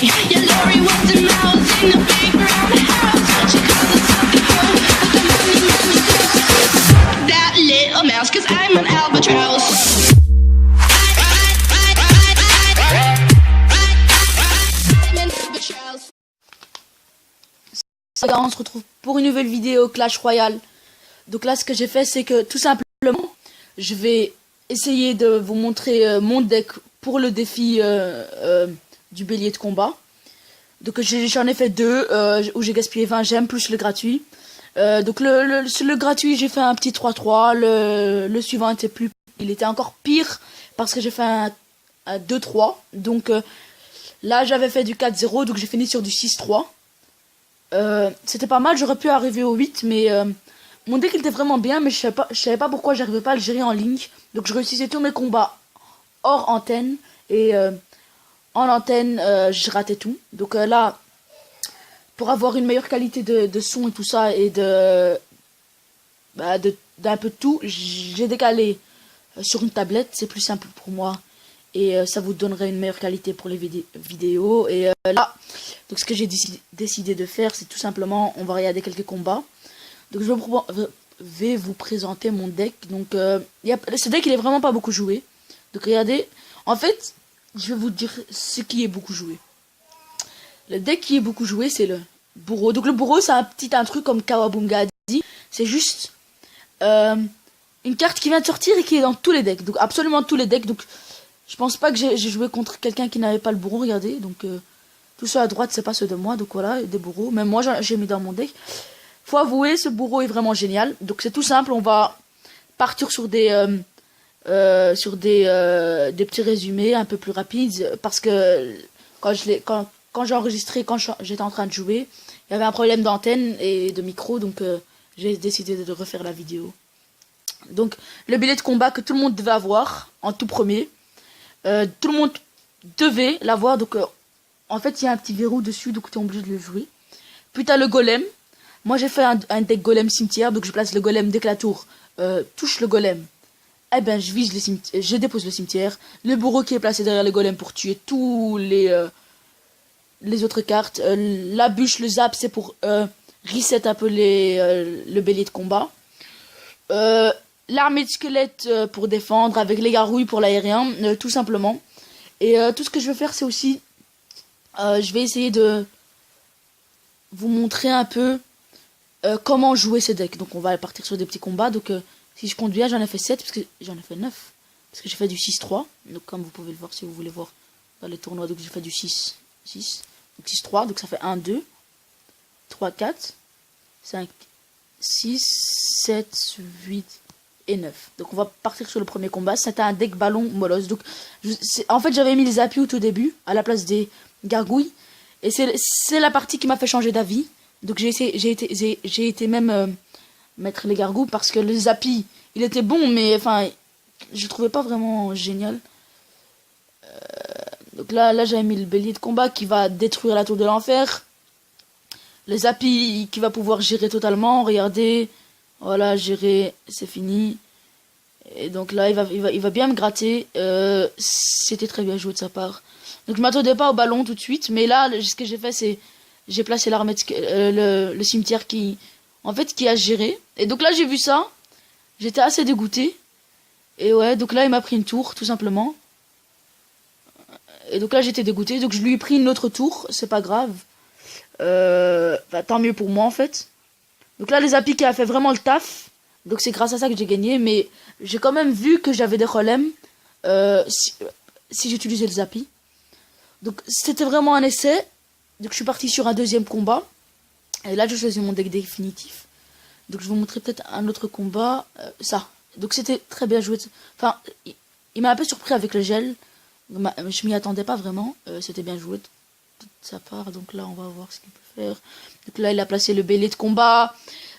Yeah, Lori was the mouse in the big brown house. She calls herself the home of the money monster. That little mouse, 'cause I'm an albatross. On se retrouve pour une nouvelle vidéo Clash Royale. Donc là, ce que j'ai fait, c'est que tout simplement, je vais essayer de vous montrer mon deck pour le défi du bélier de combat. Donc j'en ai fait deux, où j'ai gaspillé 20 gemmes plus le gratuit. Donc sur le gratuit, j'ai fait un petit 3-3. Le suivant était il était encore pire parce que j'ai fait un 2-3. Donc là, j'avais fait du 4-0, donc j'ai fini sur du 6-3. C'était pas mal, j'aurais pu arriver au 8, mais mon deck il était vraiment bien, mais je savais pas pourquoi j'arrivais pas à le gérer en ligne. Donc je réussissais tous mes combats hors antenne, et en antenne je ratais tout. Donc là, pour avoir une meilleure qualité de son et tout ça, et d'un peu de tout, j'ai décalé sur une tablette, c'est plus simple pour moi. Et ça vous donnerait une meilleure qualité pour les vidéos. Et là, donc ce que j'ai décidé de faire, c'est tout simplement, on va regarder quelques combats. Donc je vais vous présenter mon deck. Donc ce deck, il est vraiment pas beaucoup joué. Donc regardez, en fait, je vais vous dire ce qui est beaucoup joué. Le deck qui est beaucoup joué, c'est le bourreau. Donc le bourreau, c'est un truc comme Kawabunga a dit. C'est juste une carte qui vient de sortir et qui est dans tous les decks. Donc absolument tous les decks. Donc je pense pas que j'ai joué contre quelqu'un qui n'avait pas le bourreau, regardez. Donc tout ça à droite, c'est pas ceux de moi. Donc voilà, des bourreaux. Même moi, j'ai mis dans mon deck. Faut avouer, ce bourreau est vraiment génial. Donc c'est tout simple, on va partir sur des petits résumés un peu plus rapides. Parce que quand j'ai enregistré, quand j'étais en train de jouer, il y avait un problème d'antenne et de micro. Donc j'ai décidé de refaire la vidéo. Donc le billet de combat que tout le monde devait avoir en tout premier. Tout le monde devait l'avoir, donc en fait il y a un petit verrou dessus, donc tu es obligé de le jouer. Puis tu as le golem. Moi j'ai fait un deck golem cimetière, donc je place le golem dès que la tour touche le golem. Eh ben je vise le cimetière, je dépose le cimetière. Le bourreau qui est placé derrière le golem pour tuer tous les autres cartes. La bûche, le zap, c'est pour reset un peu le bélier de combat. L'armée de squelettes pour défendre, avec les gargouilles pour l'aérien, tout simplement. Et tout ce que je vais faire, c'est aussi, je vais essayer de vous montrer un peu comment jouer ces decks. Donc on va partir sur des petits combats. Donc si je compte bien, j'en ai fait 7, parce que j'en ai fait 9. Parce que j'ai fait du 6-3. Donc comme vous pouvez le voir, si vous voulez voir dans les tournois, donc j'ai fait du 6. Donc 6-3, donc ça fait 1, 2, 3, 4, 5, 6, 7, 8... et 9. Donc on va partir sur le premier combat. C'était un deck ballon molosse. Donc en fait j'avais mis les appuis au tout début à la place des gargouilles. Et c'est la partie qui m'a fait changer d'avis. Donc j'ai été même mettre les gargouilles parce que les appuis, il était bon, mais enfin je le trouvais pas vraiment génial. Donc là j'avais mis le bélier de combat qui va détruire la tour de l'enfer. Les appuis qui va pouvoir gérer totalement. Regardez. Voilà, gérer, c'est fini. Et donc là, il va bien me gratter. C'était très bien joué de sa part. Donc je m'attendais pas au ballon tout de suite. Mais là, ce que j'ai fait, c'est... j'ai placé l'armée le cimetière qui a géré. Et donc là, j'ai vu ça. J'étais assez dégoûté. Et ouais, donc là, il m'a pris une tour, tout simplement. Et donc là, j'étais dégoûté. Donc je lui ai pris une autre tour. C'est pas grave. Tant mieux pour moi, en fait. Donc là, les appuis qui a fait vraiment le taf. Donc c'est grâce à ça que j'ai gagné. Mais j'ai quand même vu que j'avais des problèmes si j'utilisais les appuis. Donc c'était vraiment un essai. Donc je suis parti sur un deuxième combat. Et là, je choisis mon deck définitif. Donc je vais vous montrer peut-être un autre combat. Ça. Donc c'était très bien joué. Enfin, il m'a un peu surpris avec le gel. Je m'y attendais pas vraiment. C'était bien joué de sa part. Donc là, on va voir ce qu'il peut faire. Donc là, il a placé le bélier de combat.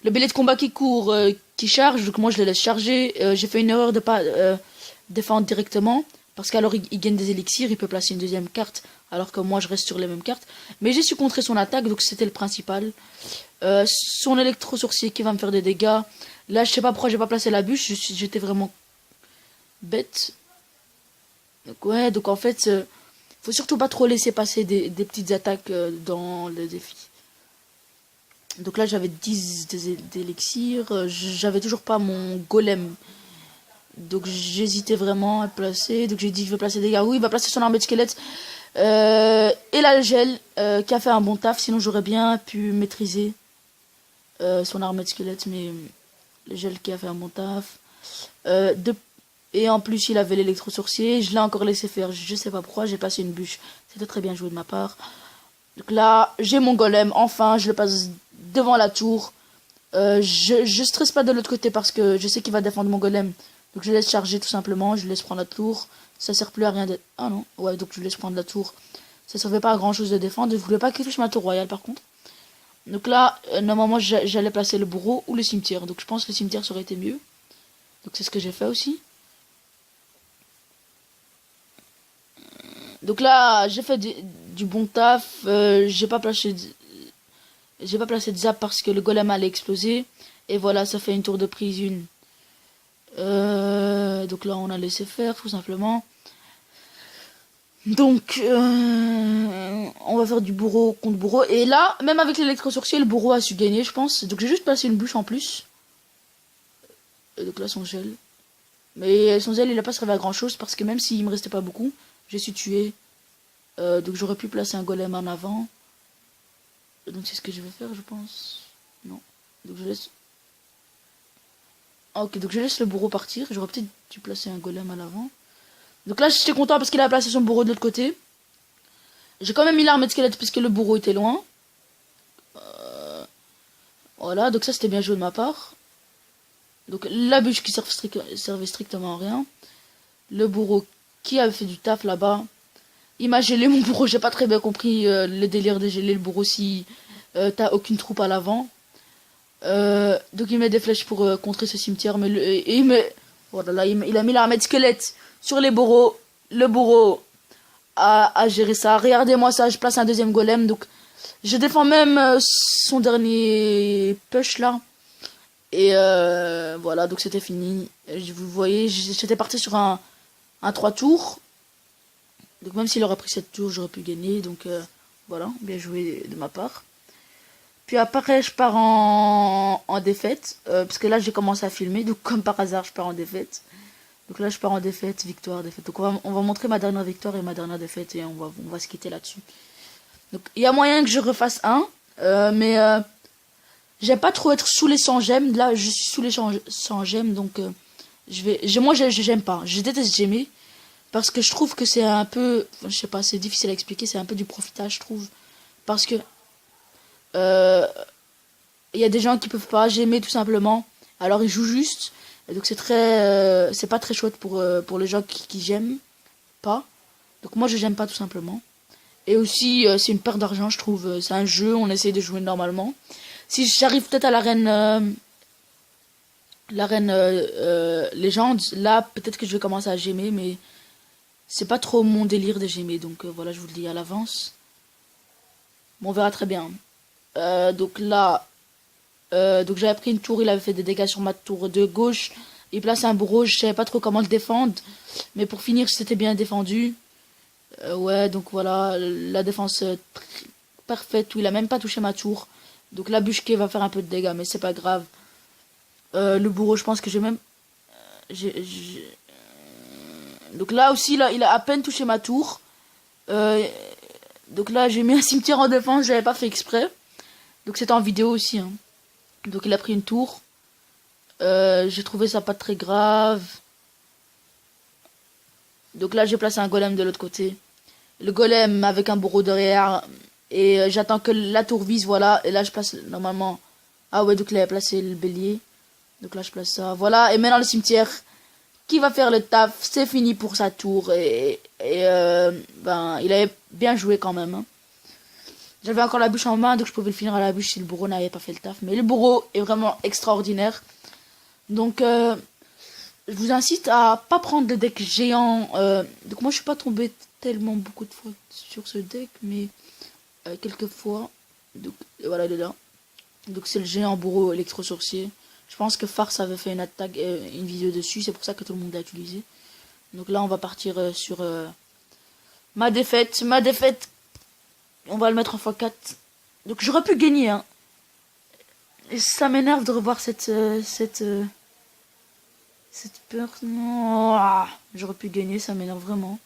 Le bélier de combat qui court, qui charge. Donc moi, je le laisse charger. J'ai fait une erreur de pas défendre directement. Parce qu'alors, il gagne des élixirs. Il peut placer une deuxième carte. Alors que moi, je reste sur les mêmes cartes. Mais j'ai su contrer son attaque. Donc c'était le principal. Son électro-sorcier qui va me faire des dégâts. Là, je sais pas pourquoi j'ai pas placé la bûche. J'étais vraiment bête. Donc ouais, donc en fait... Faut surtout pas trop laisser passer des petites attaques dans le défi. Donc là j'avais 10 d'élixirs, j'avais toujours pas mon golem. Donc j'hésitais vraiment à placer, donc j'ai dit je vais placer des gargouilles, il va placer son armée de squelettes. Et là le gel qui a fait un bon taf, sinon j'aurais bien pu maîtriser son armée de squelettes, mais le gel qui a fait un bon taf. Et en plus il avait l'électro-sorcier, je l'ai encore laissé faire, je sais pas pourquoi, j'ai passé une bûche, c'était très bien joué de ma part. Donc là j'ai mon golem, enfin je le passe devant la tour. Je stresse pas de l'autre côté parce que je sais qu'il va défendre mon golem. Donc je laisse charger tout simplement, je laisse prendre la tour. Ça sert plus à rien d'être... Ah non, ouais, donc je laisse prendre la tour. Ça servait pas à grand chose de défendre, je voulais pas qu'il touche ma tour royale par contre. Donc là, normalement j'allais placer le bourreau ou le cimetière. Donc je pense que le cimetière ça aurait été mieux. Donc c'est ce que j'ai fait aussi. Donc là, j'ai fait du bon taf. J'ai pas placé de zap parce que le golem allait exploser. Et voilà, ça fait une tour de prise, une. Donc là, on a laissé faire, tout simplement. Donc, on va faire du bourreau contre bourreau. Et là, même avec l'électro-sorcier, le bourreau a su gagner, je pense. Donc j'ai juste placé une bûche en plus. Et donc là, son gel. Mais son gel, il a pas servi à grand chose parce que même s'il me restait pas beaucoup, j'ai su tuer. Donc j'aurais pu placer un golem en avant. Donc c'est ce que je vais faire, je pense. Non. Donc je laisse... Ah, ok, donc je laisse le bourreau partir. J'aurais peut-être dû placer un golem à l'avant. Donc là, j'étais content parce qu'il a placé son bourreau de l'autre côté. J'ai quand même mis l'armée de squelette puisque le bourreau était loin. Voilà, donc ça c'était bien joué de ma part. Donc la bûche qui servait strictement à rien. Le bourreau qui avait fait du taf là-bas. Il m'a gelé mon bourreau, j'ai pas très bien compris le délire de geler le bourreau si t'as aucune troupe à l'avant. Donc il met des flèches pour contrer ce cimetière, mais il met... Voilà, là, il a mis l'armée de squelette sur les bourreaux. Le bourreau a géré ça. Regardez-moi ça, je place un deuxième golem. Donc je défends même son dernier push là. Et voilà, donc c'était fini. Vous voyez, j'étais parti sur un 3 tours. Donc même s'il aurait pris 7 tours, j'aurais pu gagner. Donc voilà, bien joué de ma part. Puis après, je pars en défaite. Parce que là, j'ai commencé à filmer. Donc comme par hasard, je pars en défaite. Donc là, je pars en défaite, victoire, défaite. Donc on va montrer ma dernière victoire et ma dernière défaite. Et on va se quitter là-dessus. Donc il y a moyen que je refasse un. Mais j'aime pas trop être sous les 100 gemmes. Là, je suis sous les 100 gemmes. Donc moi, j'aime pas. Je déteste gemmer. Parce que je trouve que c'est un peu... Je sais pas, c'est difficile à expliquer. C'est un peu du profitage, je trouve. Parce que... il y a des gens qui peuvent pas gemmer tout simplement. Alors ils jouent juste. Et donc c'est très... c'est pas très chouette pour les gens qui j'aime pas. Donc moi je j'aime pas tout simplement. Et aussi c'est une perte d'argent je trouve. C'est un jeu, on essaie de jouer normalement. Si j'arrive peut-être à l'arène légende, là peut-être que je vais commencer à gemmer, mais c'est pas trop mon délire de gemmer. Donc voilà, je vous le dis à l'avance. Bon, on verra très bien. Donc là, donc j'avais pris une tour, il avait fait des dégâts sur ma tour de gauche. Il place un bourreau, je savais pas trop comment le défendre. Mais pour finir, c'était bien défendu. Ouais, donc voilà, la défense parfaite, où il a même pas touché ma tour. Donc la bûche-quai va faire un peu de dégâts, mais c'est pas grave. Le bourreau, je pense que j'ai même... Donc là aussi, là, il a à peine touché ma tour. Donc là, j'ai mis un cimetière en défense, j'avais pas fait exprès. Donc c'était en vidéo aussi. Hein. Donc il a pris une tour. J'ai trouvé ça pas très grave. Donc là, j'ai placé un golem de l'autre côté. Le golem avec un bourreau derrière. Et j'attends que la tour vise, voilà. Et là, je place normalement... Ah ouais, donc là, il a placé le bélier. Donc là, je place ça. Voilà, et maintenant le cimetière qui va faire le taf. C'est fini pour sa tour. Et ben, il avait bien joué quand même. Hein. J'avais encore la bûche en main, donc je pouvais le finir à la bûche si le bourreau n'avait pas fait le taf. Mais le bourreau est vraiment extraordinaire. Donc, je vous incite à pas prendre de deck géant. Donc moi, je suis pas tombé tellement beaucoup de fois sur ce deck, mais quelques fois. Donc voilà, il est là. Donc c'est le géant bourreau électro-sorcier. Je pense que Farce avait fait une attaque, une vidéo dessus, c'est pour ça que tout le monde l'a utilisé. Donc là, on va partir sur Ma défaite. On va le mettre en x4. Donc j'aurais pu gagner, hein. Et ça m'énerve de revoir cette peur. Non, j'aurais pu gagner, ça m'énerve vraiment.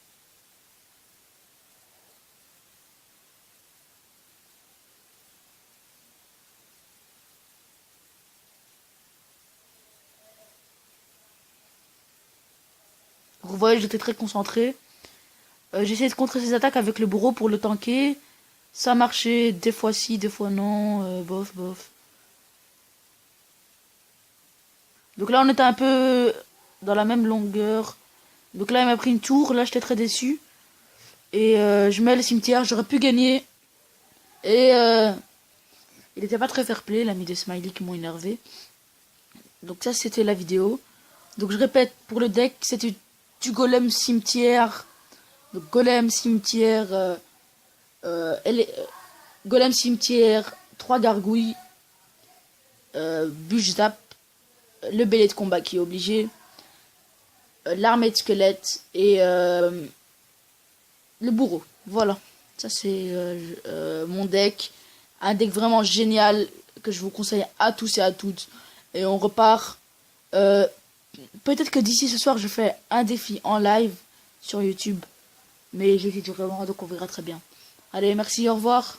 Vous voyez, j'étais très concentré. J'ai essayé de contrer ses attaques avec le bourreau pour le tanker. Ça a marché, des fois si, des fois non. Bof, bof. Donc là, on était un peu dans la même longueur. Donc là, il m'a pris une tour. Là, j'étais très déçu. Et je mets le cimetière. J'aurais pu gagner. Et il n'était pas très fair play. Il a mis des smileys qui m'ont énervé. Donc ça, c'était la vidéo. Donc je répète, pour le deck, c'était du golem cimetière. Donc golem cimetière. Golem cimetière. 3 gargouilles. Bûche zap. Le bélier de combat qui est obligé. L'armée de squelettes. Et le bourreau. Voilà. Ça, c'est mon deck. Un deck vraiment génial que je vous conseille à tous et à toutes. Et on repart. Peut-être que d'ici ce soir, je fais un défi en live sur YouTube. Mais j'hésite vraiment, donc on verra très bien. Allez, merci, au revoir.